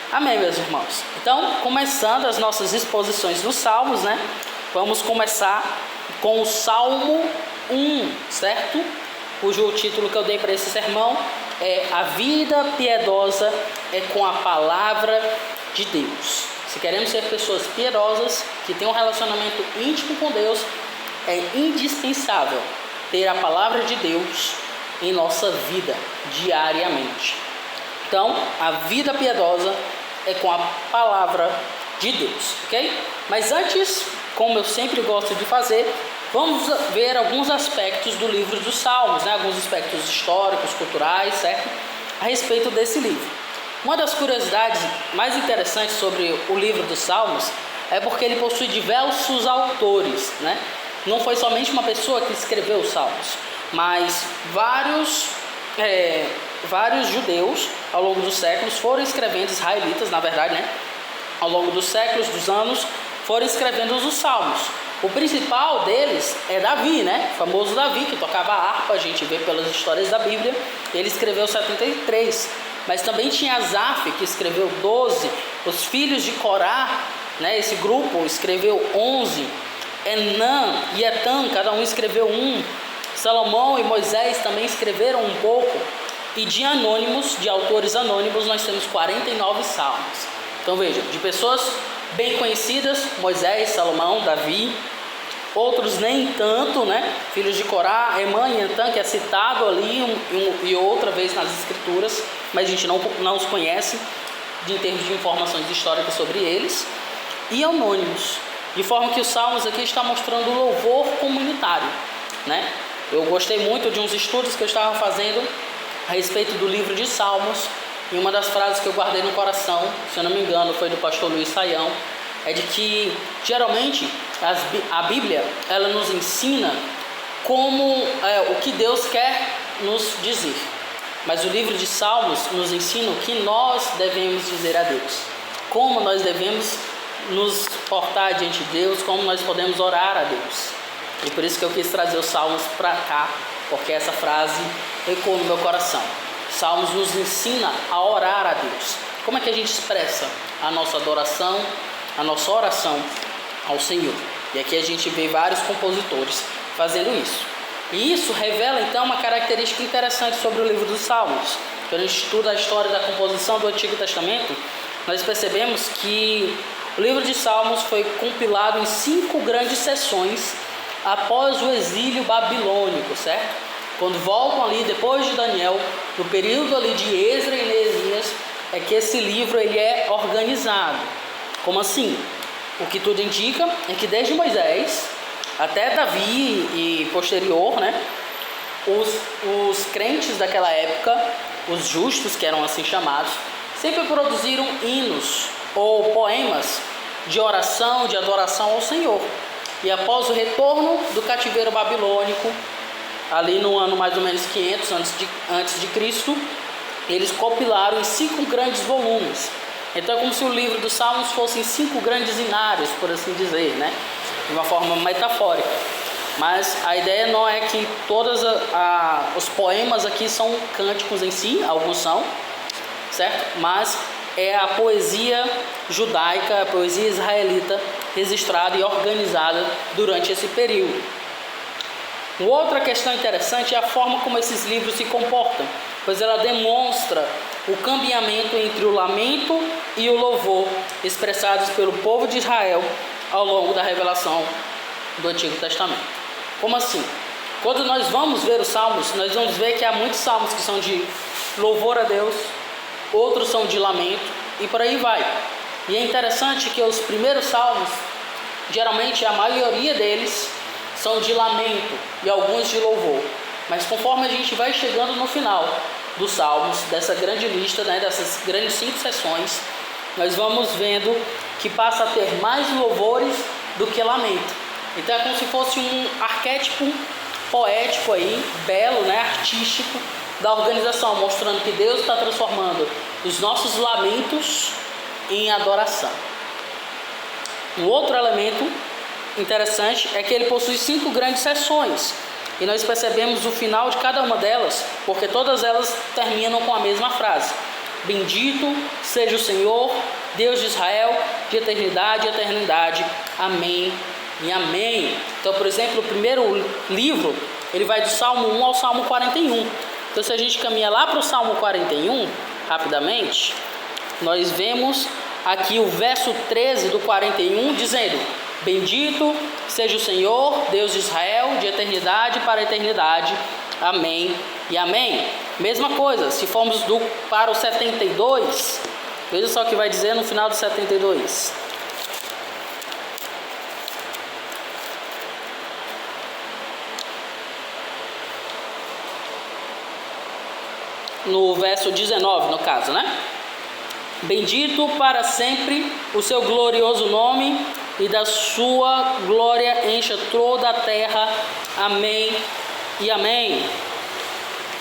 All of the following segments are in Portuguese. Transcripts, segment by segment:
Amém, meus irmãos. Então, começando as nossas exposições dos Salmos, né? Vamos começar com o Salmo 1, certo? Cujo título que eu dei para esse sermão é A Vida Piedosa é com a Palavra de Deus. Se queremos ser pessoas piedosas, que têm um relacionamento íntimo com Deus, é indispensável ter a Palavra de Deus em nossa vida, diariamente. Então, a vida piedosa é com a Palavra de Deus, ok? Mas antes, como eu sempre gosto de fazer, vamos ver alguns aspectos do livro dos Salmos, né? Alguns aspectos históricos, culturais, certo? A respeito desse livro. Uma das curiosidades mais interessantes sobre o livro dos Salmos é porque ele possui diversos autores, né? Não foi somente uma pessoa que escreveu os Salmos, mas vários judeus ao longo dos séculos foram escrevendo, israelitas na verdade, né? Ao longo dos séculos, dos anos, foram escrevendo os Salmos. O principal deles é Davi, né? O famoso Davi, que tocava harpa, a gente vê pelas histórias da Bíblia. Ele escreveu 73, mas também tinha Asaf, que escreveu 12. Os filhos de Corá, né? Esse grupo escreveu 11. Enã e Etan, cada um escreveu 1. Salomão e Moisés também escreveram um pouco. E de anônimos, de autores anônimos, nós temos 49 salmos. Então veja, de pessoas bem conhecidas, Moisés, Salomão, Davi. Outros nem tanto, né? Filhos de Corá, Emã e Etan, que é citado ali e outra vez nas escrituras, mas a gente não os conhece em termos de informações históricas sobre eles. E anônimos, de forma que os salmos aqui estão mostrando o louvor comunitário, né? Eu gostei muito de uns estudos que eu estava fazendo a respeito do livro de Salmos, e uma das frases que eu guardei no coração, se eu não me engano, foi do pastor Luiz Saião, é de que, geralmente, a Bíblia, ela nos ensina o que Deus quer nos dizer. Mas o livro de Salmos nos ensina o que nós devemos dizer a Deus, como nós devemos nos portar diante de Deus, como nós podemos orar a Deus. E por isso que eu quis trazer os Salmos para cá, porque essa frase ecoou no meu coração. Salmos nos ensina a orar a Deus. Como é que a gente expressa a nossa adoração, a nossa oração ao Senhor? E aqui a gente vê vários compositores fazendo isso. E isso revela então uma característica interessante sobre o livro dos Salmos. Quando a gente estuda a história da composição do Antigo Testamento, nós percebemos que o livro de Salmos foi compilado em 5 grandes sessões após o exílio babilônico, certo? Quando voltam ali, depois de Daniel, no período ali de Esdra e Neemias, é que esse livro ele é organizado. Como assim? O que tudo indica é que desde Moisés até Davi e posterior, né? Os crentes daquela época, os justos, que eram assim chamados, sempre produziram hinos ou poemas de oração, de adoração ao Senhor. E após o retorno do cativeiro babilônico, ali no ano mais ou menos 500 antes de Cristo, eles compilaram em 5 grandes volumes. Então é como se o livro dos Salmos fossem 5 grandes inários, por assim dizer, né? De uma forma metafórica. Mas a ideia não é que todos os poemas aqui são cânticos em si, alguns são, certo? Mas é a poesia judaica, a poesia israelita registrada e organizada durante esse período. Uma outra questão interessante é a forma como esses livros se comportam, pois ela demonstra o cambiamento entre o lamento e o louvor expressados pelo povo de Israel ao longo da revelação do Antigo Testamento. Como assim? Quando nós vamos ver os salmos, nós vamos ver que há muitos salmos que são de louvor a Deus, outros são de lamento e por aí vai. E é interessante que os primeiros salmos, geralmente a maioria deles, são de lamento e alguns de louvor. Mas conforme a gente vai chegando no final dos salmos, dessa grande lista, né, dessas grandes 5 sessões, nós vamos vendo que passa a ter mais louvores do que lamento. Então é como se fosse um arquétipo poético aí, belo, né, artístico, da organização, mostrando que Deus está transformando os nossos lamentos em adoração. Um outro elemento interessante é que ele possui 5 grandes sessões, e nós percebemos o final de cada uma delas, porque todas elas terminam com a mesma frase: Bendito seja o Senhor, Deus de Israel, de eternidade a eternidade. Amém e amém. Então, por exemplo, o primeiro livro, ele vai do Salmo 1 ao Salmo 41. Então, se a gente caminha lá para o Salmo 41, rapidamente, nós vemos aqui o verso 13 do 41, dizendo: Bendito seja o Senhor, Deus de Israel, de eternidade para a eternidade. Amém e amém. Mesma coisa, se formos para o 72, veja só o que vai dizer no final do 72. No verso 19, no caso, né? Bendito para sempre o seu glorioso nome, e da sua glória encha toda a terra. Amém e amém.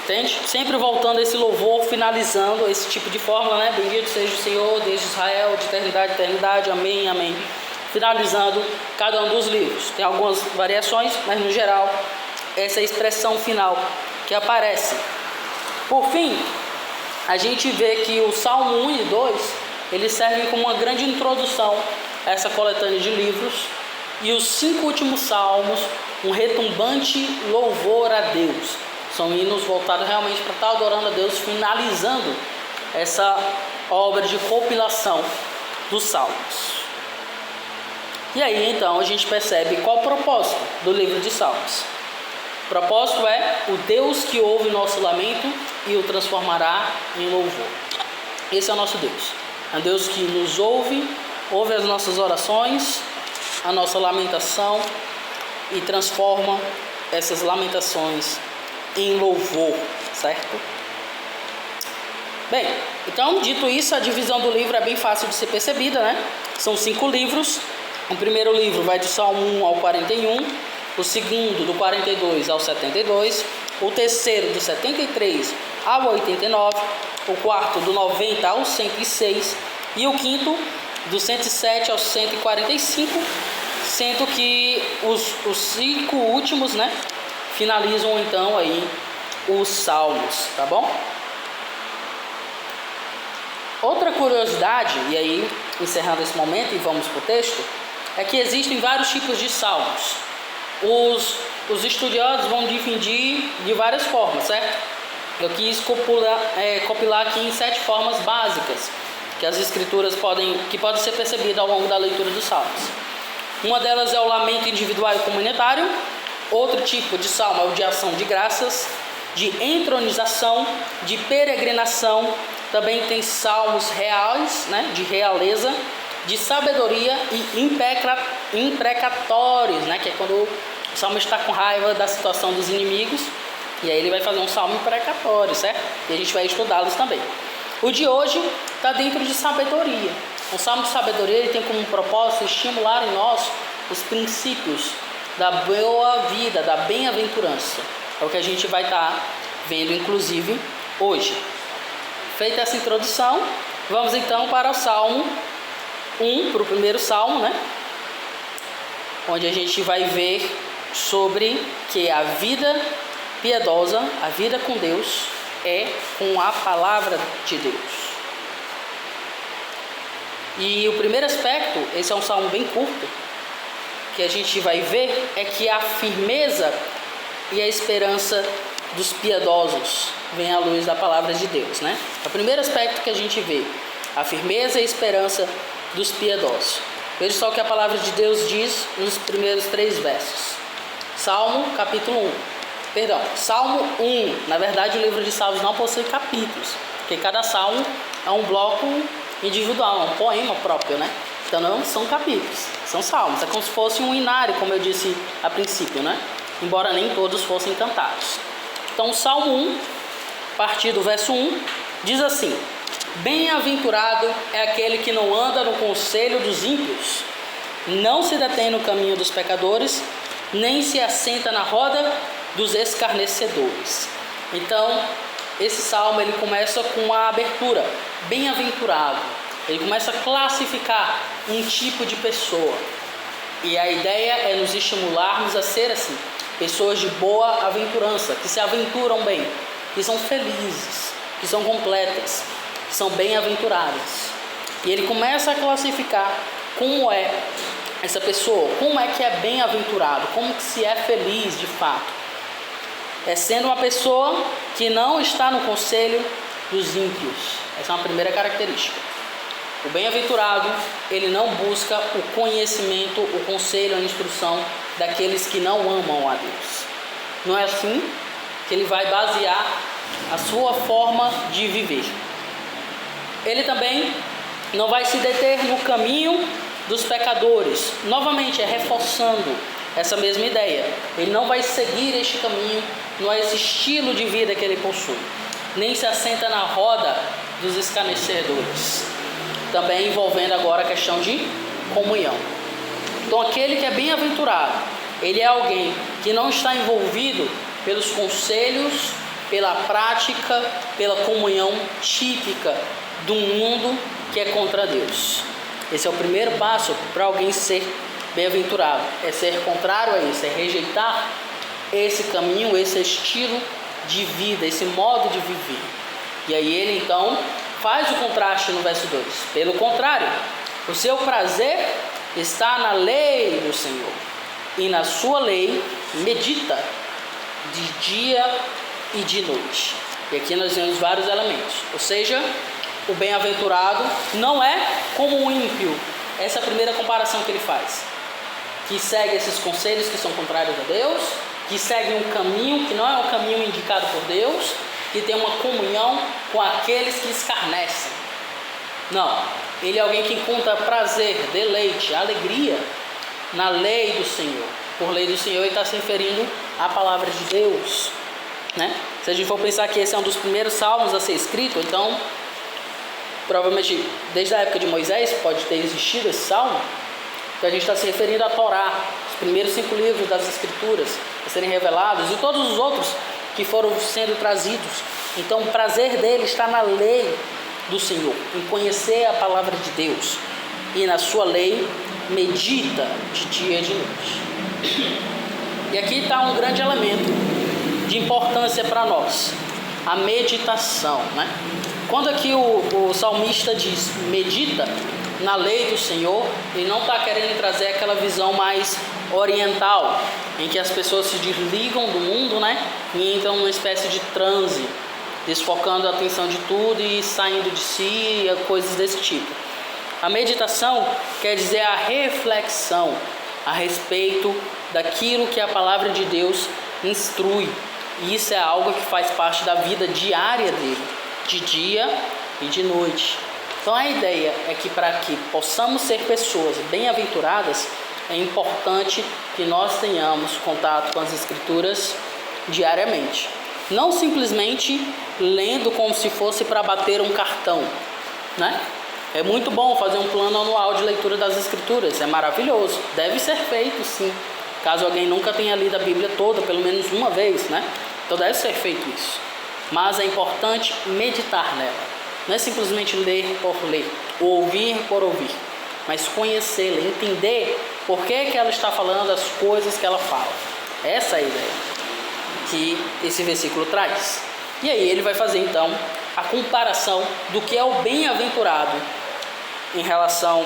Entende? Sempre voltando a esse louvor, finalizando esse tipo de fórmula, né? Bendito seja o Senhor, Deus de Israel, de eternidade a eternidade. Amém, amém. Finalizando cada um dos livros. Tem algumas variações, mas no geral, essa é a expressão final que aparece. Por fim, a gente vê que o Salmo 1 e 2, eles servem como uma grande introdução a essa coletânea de livros, e os 5 últimos salmos, um retumbante louvor a Deus. São hinos voltados realmente para estar adorando a Deus, finalizando essa obra de compilação dos salmos. E aí então a gente percebe qual o propósito do livro de Salmos. O propósito é o Deus que ouve o nosso lamento e o transformará em louvor. Esse é o nosso Deus. É um Deus que nos ouve as nossas orações, a nossa lamentação, e transforma essas lamentações em louvor, certo? Bem, então, dito isso, a divisão do livro é bem fácil de ser percebida, né? São 5 livros. O primeiro livro vai do Salmo 1 ao 41, o segundo do 42 ao 72, o terceiro do 73 ao 89, o quarto do 90 ao 106 e o quinto do 107 ao 145, sendo que os 5 últimos, né, finalizam então aí os salmos, tá bom? Outra curiosidade, e aí encerrando esse momento e vamos para o texto, é que existem vários tipos de salmos. Os estudiosos vão dividir de várias formas, certo? Eu quis compilar aqui em 7 formas básicas que as escrituras podem ser percebidas ao longo da leitura dos salmos. Uma delas é o lamento individual e comunitário. Outro tipo de salmo é o de ação de graças, de entronização, de peregrinação. Também tem salmos reais, né, de realeza, de sabedoria e imprecatórios, né, que é quando o salmo está com raiva da situação dos inimigos, e aí ele vai fazer um salmo imprecatório, certo? E a gente vai estudá-los também. O de hoje está dentro de sabedoria. O salmo de sabedoria ele tem como propósito estimular em nós os princípios da boa vida, da bem-aventurança. É o que a gente vai estar vendo, inclusive, hoje. Feita essa introdução, vamos então para o Salmo 1, para o primeiro Salmo, né? Onde a gente vai ver sobre que a vida piedosa, a vida com Deus, é com a palavra de Deus. E o primeiro aspecto, esse é um salmo bem curto, que a gente vai ver é que a firmeza e a esperança dos piedosos vem à luz da palavra de Deus, né? É o primeiro aspecto que a gente vê, a firmeza e a esperança dos piedosos. Veja só o que a palavra de Deus diz nos primeiros 3 versos. Salmo 1. Na verdade, o livro de Salmos não possui capítulos, porque cada salmo é um bloco individual, é um poema próprio, né? Então não são capítulos, são salmos. É como se fosse um inário, como eu disse a princípio, né? Embora nem todos fossem cantados. Então o Salmo 1, a partir do verso 1, diz assim: Bem-aventurado é aquele que não anda no conselho dos ímpios, não se detém no caminho dos pecadores, nem se assenta na roda dos escarnecedores. Então, esse salmo ele começa com uma abertura, bem-aventurado. Ele começa a classificar um tipo de pessoa. E a ideia é nos estimularmos a ser assim, pessoas de boa aventurança, que se aventuram bem, que são felizes, que são completas. são bem-aventuradas. E ele começa a classificar como é essa pessoa, como é que é bem-aventurado, como que se é feliz de fato. É sendo uma pessoa que não está no conselho dos ímpios. Essa é uma primeira característica. O bem-aventurado, ele não busca o conhecimento, o conselho, a instrução daqueles que não amam a Deus. Não é assim que ele vai basear a sua forma de viver. Ele também não vai se deter no caminho dos pecadores. Novamente, é reforçando essa mesma ideia. Ele não vai seguir este caminho, não é esse estilo de vida que ele possui. Nem se assenta na roda dos escarnecedores. Também envolvendo agora a questão de comunhão. Então, aquele que é bem-aventurado, ele é alguém que não está envolvido pelos conselhos, pela prática, pela comunhão típica do mundo que é contra Deus. Esse é o primeiro passo para alguém ser bem-aventurado. É ser contrário a isso, é rejeitar esse caminho, esse estilo de vida, esse modo de viver. E aí ele então faz o contraste no verso 2. Pelo contrário, o seu prazer está na lei do Senhor, e na sua lei medita de dia e de noite. E aqui nós vemos vários elementos. Ou seja, o bem-aventurado não é como o ímpio. Essa é a primeira comparação que ele faz. Que segue esses conselhos que são contrários a Deus, que segue um caminho que não é um caminho indicado por Deus, que tem uma comunhão com aqueles que escarnecem. Não, ele é alguém que encontra prazer, deleite, alegria na lei do Senhor. Por lei do Senhor ele está se referindo à palavra de Deus, né? Se a gente for pensar que esse é um dos primeiros salmos a ser escrito, então provavelmente desde a época de Moisés pode ter existido esse salmo, que a gente está se referindo à Torá, os primeiros 5 livros das Escrituras a serem revelados e todos os outros que foram sendo trazidos. Então o prazer dele está na lei do Senhor, em conhecer a palavra de Deus, e na sua lei medita de dia e de noite. E aqui está um grande elemento de importância para nós, a meditação, né? Quando aqui o salmista diz medita na lei do Senhor, ele não está querendo trazer aquela visão mais oriental, em que as pessoas se desligam do mundo, né? E entram numa espécie de transe, desfocando a atenção de tudo e saindo de si, coisas desse tipo. A meditação quer dizer a reflexão a respeito daquilo que a palavra de Deus instrui. E isso é algo que faz parte da vida diária dele, de dia e de noite. Então a ideia é que para que possamos ser pessoas bem-aventuradas, é importante que nós tenhamos contato com as Escrituras diariamente. Não simplesmente lendo como se fosse para bater um cartão, né? É muito bom fazer um plano anual de leitura das Escrituras, é maravilhoso, deve ser feito sim, caso alguém nunca tenha lido a Bíblia toda, pelo menos uma vez, né? Então deve ser feito isso, mas é importante meditar nela, não é simplesmente ler por ler, ouvir por ouvir, mas conhecê-la, entender por que ela está falando as coisas que ela fala. Essa é a ideia que esse versículo traz. E aí ele vai fazer então a comparação do que é o bem-aventurado em relação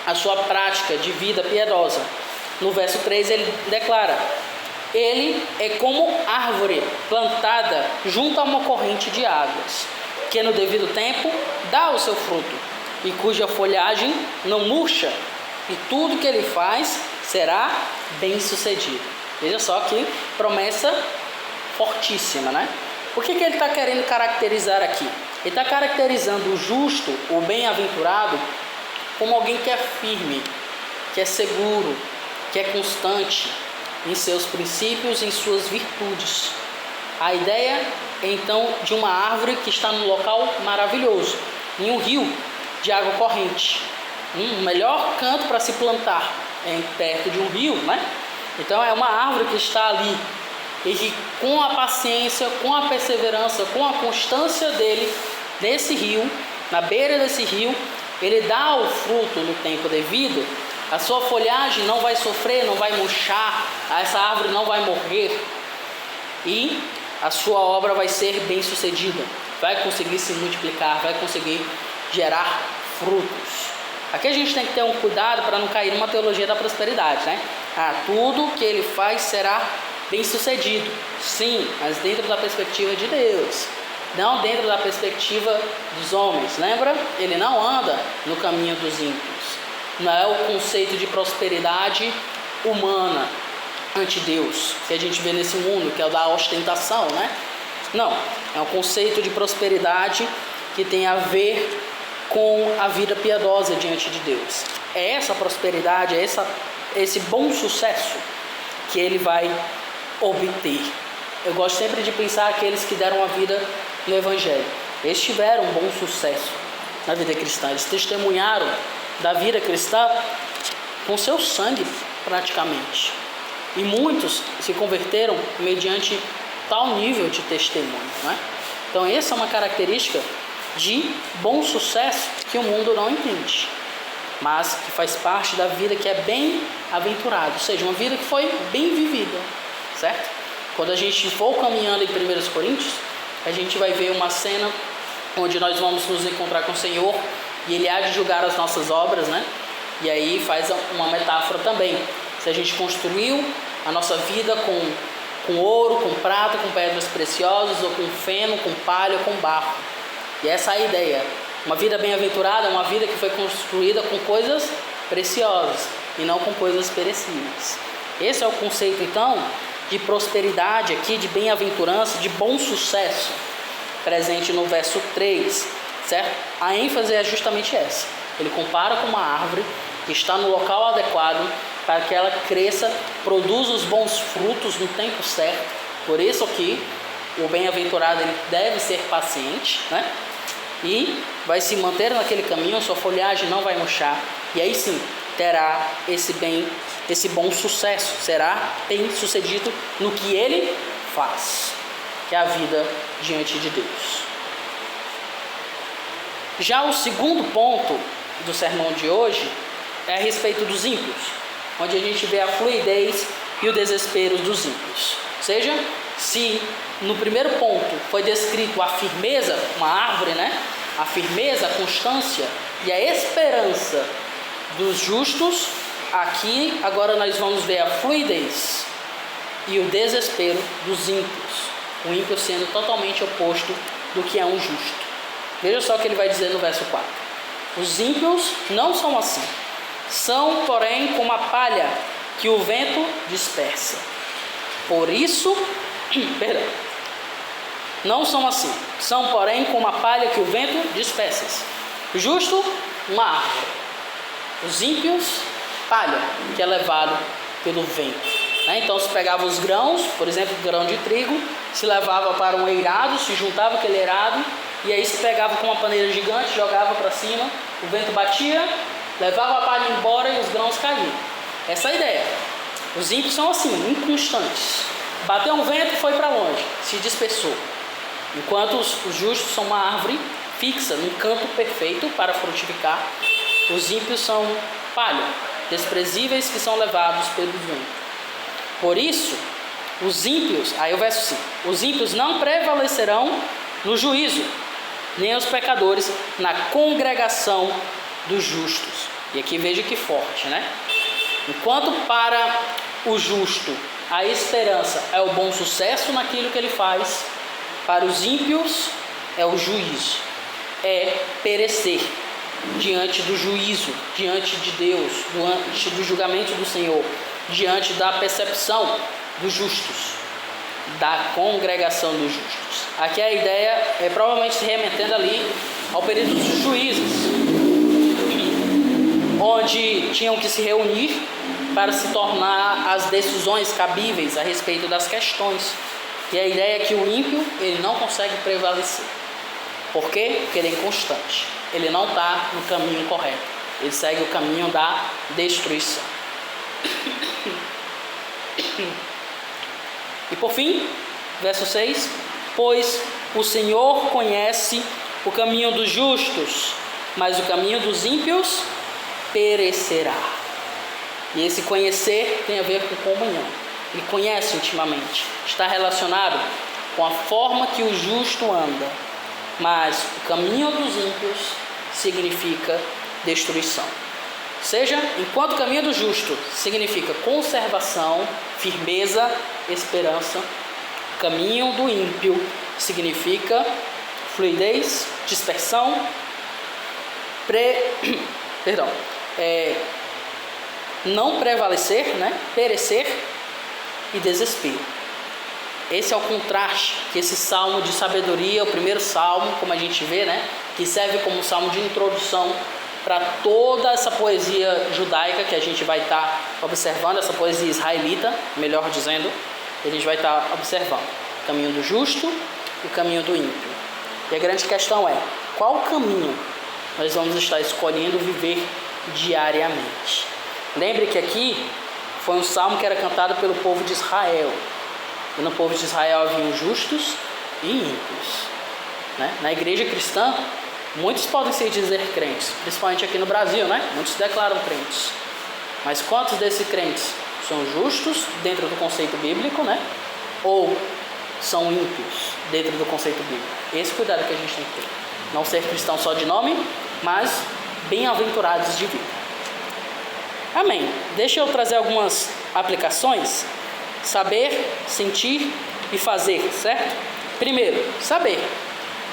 à sua prática de vida piedosa. No verso 3 ele declara: ele é como árvore plantada junto a uma corrente de águas, que no devido tempo dá o seu fruto, e cuja folhagem não murcha, e tudo que ele faz será bem sucedido. Veja só que promessa fortíssima, né? O que ele está querendo caracterizar aqui? Ele está caracterizando o justo, o bem-aventurado, como alguém que é firme, que é seguro, que é constante em seus princípios, em suas virtudes. A ideia é então de uma árvore que está num local maravilhoso, em um rio de água corrente. O melhor canto para se plantar é perto de um rio, né? Então é uma árvore que está ali e que com a paciência, com a perseverança, com a constância dele nesse rio, na beira desse rio, ele dá o fruto no tempo devido. A sua folhagem não vai sofrer, não vai murchar, essa árvore não vai morrer, e a sua obra vai ser bem sucedida. vai conseguir se multiplicar, vai conseguir gerar frutos. Aqui a gente tem que ter um cuidado para não cair numa teologia da prosperidade, né? Tudo que ele faz será bem sucedido. Sim, mas dentro da perspectiva de Deus, não dentro da perspectiva dos homens. Lembra? Ele não anda no caminho dos ímpios. Não é o conceito de prosperidade humana ante Deus que a gente vê nesse mundo, que é o da ostentação, né? Não, é um conceito de prosperidade que tem a ver com a vida piedosa diante de Deus. É essa prosperidade, é esse bom sucesso que ele vai obter. Eu gosto sempre de pensar aqueles que deram a vida no Evangelho. Eles tiveram um bom sucesso na vida cristã. Eles testemunharam da vida cristã com seu sangue, praticamente. E muitos se converteram mediante tal nível de testemunho, né? Então essa é uma característica de bom sucesso que o mundo não entende, mas que faz parte da vida que é bem-aventurada, ou seja, uma vida que foi bem vivida, certo? Quando a gente for caminhando em 1 Coríntios, a gente vai ver uma cena onde nós vamos nos encontrar com o Senhor e Ele há de julgar as nossas obras, né? E aí faz uma metáfora também. Se a gente construiu a nossa vida com ouro, com prata, com pedras preciosas, ou com feno, com palha, com barro. E essa é a ideia. Uma vida bem-aventurada é uma vida que foi construída com coisas preciosas e não com coisas perecíveis. Esse é o conceito, então, de prosperidade aqui, de bem-aventurança, de bom sucesso, presente no verso 3, certo? A ênfase é justamente essa. Ele compara com uma árvore que está no local adequado para que ela cresça, produza os bons frutos no tempo certo. Por isso aqui, o bem-aventurado ele deve ser paciente, né? E vai se manter naquele caminho, sua folhagem não vai murchar, e aí sim terá esse bom sucesso, será bem sucedido no que ele faz, que é a vida diante de Deus. Já o segundo ponto do sermão de hoje é a respeito dos ímpios, onde a gente vê a fluidez e o desespero dos ímpios. Ou seja, se no primeiro ponto foi descrito a firmeza, uma árvore, né? A firmeza, a constância e a esperança dos justos, aqui agora nós vamos ver a fluidez e o desespero dos ímpios. O ímpio sendo totalmente oposto do que é um justo. Veja só o que ele vai dizer no verso 4. Os ímpios não são assim. São, porém, como a palha que o vento dispersa. Por isso, não são assim. São, porém, como a palha que o vento dispersa. O justo, uma árvore. Os ímpios, palha, que é levado pelo vento. Então se pegava os grãos, por exemplo, grão de trigo, se levava para um eirado, se juntava aquele eirado, e aí se pegava com uma paneira gigante, jogava para cima, o vento batia, levava a palha embora e os grãos caíam. Essa é a ideia. Os ímpios são assim, inconstantes. Bateu um vento, foi para longe, se dispersou. Enquanto os justos são uma árvore fixa, num campo perfeito para frutificar, os ímpios são palha, desprezíveis que são levados pelo vento. Por isso, os ímpios, aí o verso 5, os ímpios não prevalecerão no juízo, nem os pecadores na congregação dos justos. E aqui veja que forte, né? Enquanto para o justo a esperança é o bom sucesso naquilo que ele faz, para os ímpios é o juízo, é perecer diante do juízo, diante de Deus, diante do julgamento do Senhor, diante da percepção dos justos, da congregação dos justos. Aqui a ideia é provavelmente se remetendo ali ao período dos juízes, onde tinham que se reunir para se tornar as decisões cabíveis a respeito das questões. E a ideia é que o ímpio ele não consegue prevalecer. Por quê? Porque ele é inconstante. Ele não está no caminho correto. Ele segue o caminho da destruição. E por fim, verso 6, pois o Senhor conhece o caminho dos justos, mas o caminho dos ímpios perecerá. E esse conhecer tem a ver com comunhão. Ele conhece intimamente, está relacionado com a forma que o justo anda. mas o caminho dos ímpios significa destruição. Ou seja, enquanto o caminho do justo significa conservação, firmeza, esperança, o caminho do ímpio significa fluidez, dispersão, não prevalecer, né? Perecer e desespero. Esse é o contraste que esse salmo de sabedoria, o primeiro salmo, como a gente vê, né? Que serve como salmo de introdução para toda essa poesia judaica que a gente vai estar observando, essa poesia israelita, melhor dizendo, que a gente vai estar observando. O caminho do justo e o caminho do ímpio. E a grande questão é, qual caminho nós vamos estar escolhendo viver diariamente? Lembre que aqui foi um salmo que era cantado pelo povo de Israel. E no povo de Israel haviam justos e ímpios. Né? Na igreja cristã, muitos podem se dizer crentes, principalmente aqui no Brasil, né? Muitos se declaram crentes. Mas quantos desses crentes são justos dentro do conceito bíblico, né? Ou são ímpios dentro do conceito bíblico? Esse cuidado que a gente tem que ter. Não ser cristão só de nome, mas bem-aventurados de vida. Amém. Deixa eu trazer algumas aplicações. Saber, sentir e fazer, certo? Primeiro, saber.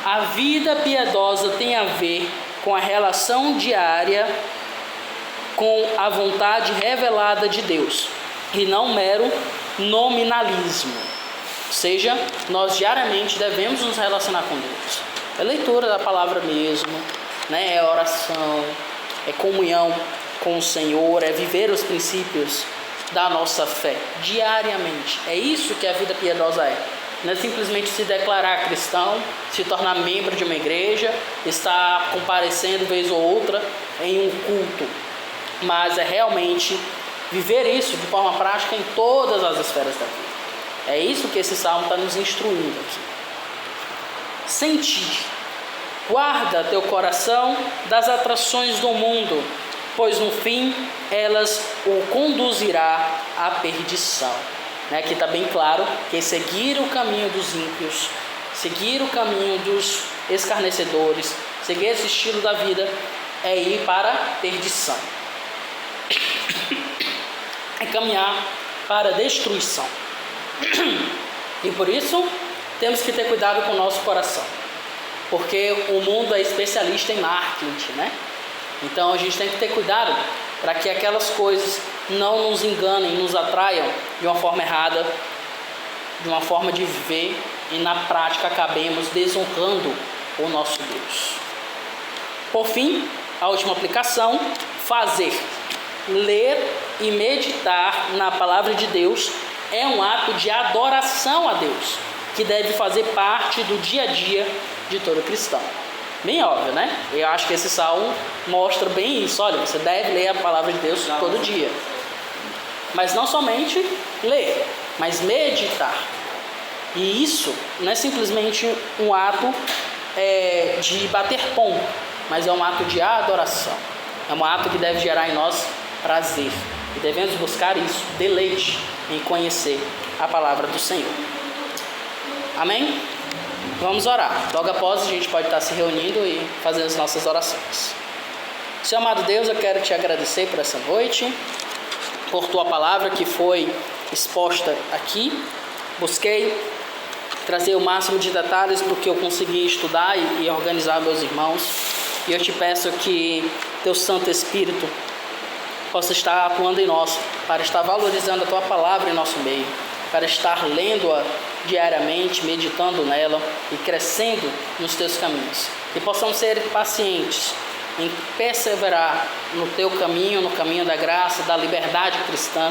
A vida piedosa tem a ver com a relação diária com a vontade revelada de Deus e não mero nominalismo. Ou seja, nós diariamente devemos nos relacionar com Deus. É leitura da palavra mesmo, né? É oração, é comunhão com o Senhor, é viver os princípios da nossa fé diariamente. É isso que a vida piedosa é. Não é simplesmente se declarar cristão, se tornar membro de uma igreja, estar comparecendo vez ou outra em um culto, mas é realmente viver isso de forma prática em todas as esferas da vida. É isso que esse salmo está nos instruindo aqui. Sentir. Guarda teu coração das atrações do mundo, pois no fim elas o conduzirá à perdição. Aqui está bem claro que seguir o caminho dos ímpios, seguir o caminho dos escarnecedores, seguir esse estilo da vida é ir para a perdição. É caminhar para a destruição. E por isso temos que ter cuidado com o nosso coração, porque o mundo é especialista em marketing, né? Então a gente tem que ter cuidado para que aquelas coisas não nos enganem, nos atraiam de uma forma errada, de uma forma de viver, e na prática acabemos desonrando o nosso Deus. Por fim, a última aplicação, fazer. Ler e meditar na palavra de Deus é um ato de adoração a Deus, que deve fazer parte do dia a dia de todo cristão. Bem óbvio, né? Eu acho que esse salmo mostra bem isso. Olha, você deve ler a palavra de Deus todo dia. Mas não somente ler, mas meditar. E isso não é simplesmente um ato de bater ponto, mas é um ato de adoração. É um ato que deve gerar em nós prazer. E devemos buscar isso, deleite em conhecer a palavra do Senhor. Amém? Vamos orar. Logo após a gente pode estar se reunindo e fazendo as nossas orações. Senhor amado Deus, eu quero te agradecer por essa noite, por tua palavra que foi exposta aqui. Busquei trazer o máximo de detalhes porque eu consegui estudar e organizar meus irmãos. E eu te peço que teu Santo Espírito possa estar atuando em nós, para estar valorizando a tua palavra em nosso meio, para estar lendo-a diariamente, meditando nela e crescendo nos teus caminhos. Que possamos ser pacientes em perseverar no teu caminho, no caminho da graça, da liberdade cristã,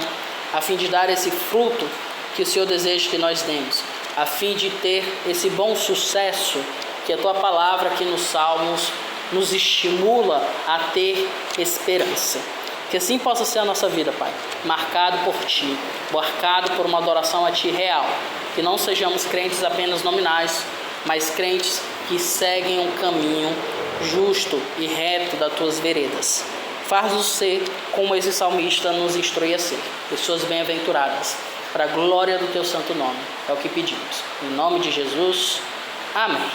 a fim de dar esse fruto que o Senhor deseja que nós demos, a fim de ter esse bom sucesso que a tua palavra aqui nos Salmos nos estimula a ter esperança. Que assim possa ser a nossa vida, Pai, marcado por Ti, marcado por uma adoração a Ti real. Que não sejamos crentes apenas nominais, mas crentes que seguem um caminho justo e reto das Tuas veredas. Faz-nos ser como esse salmista nos instrui a ser, pessoas bem-aventuradas, para a glória do Teu santo nome. É o que pedimos. Em nome de Jesus, amém.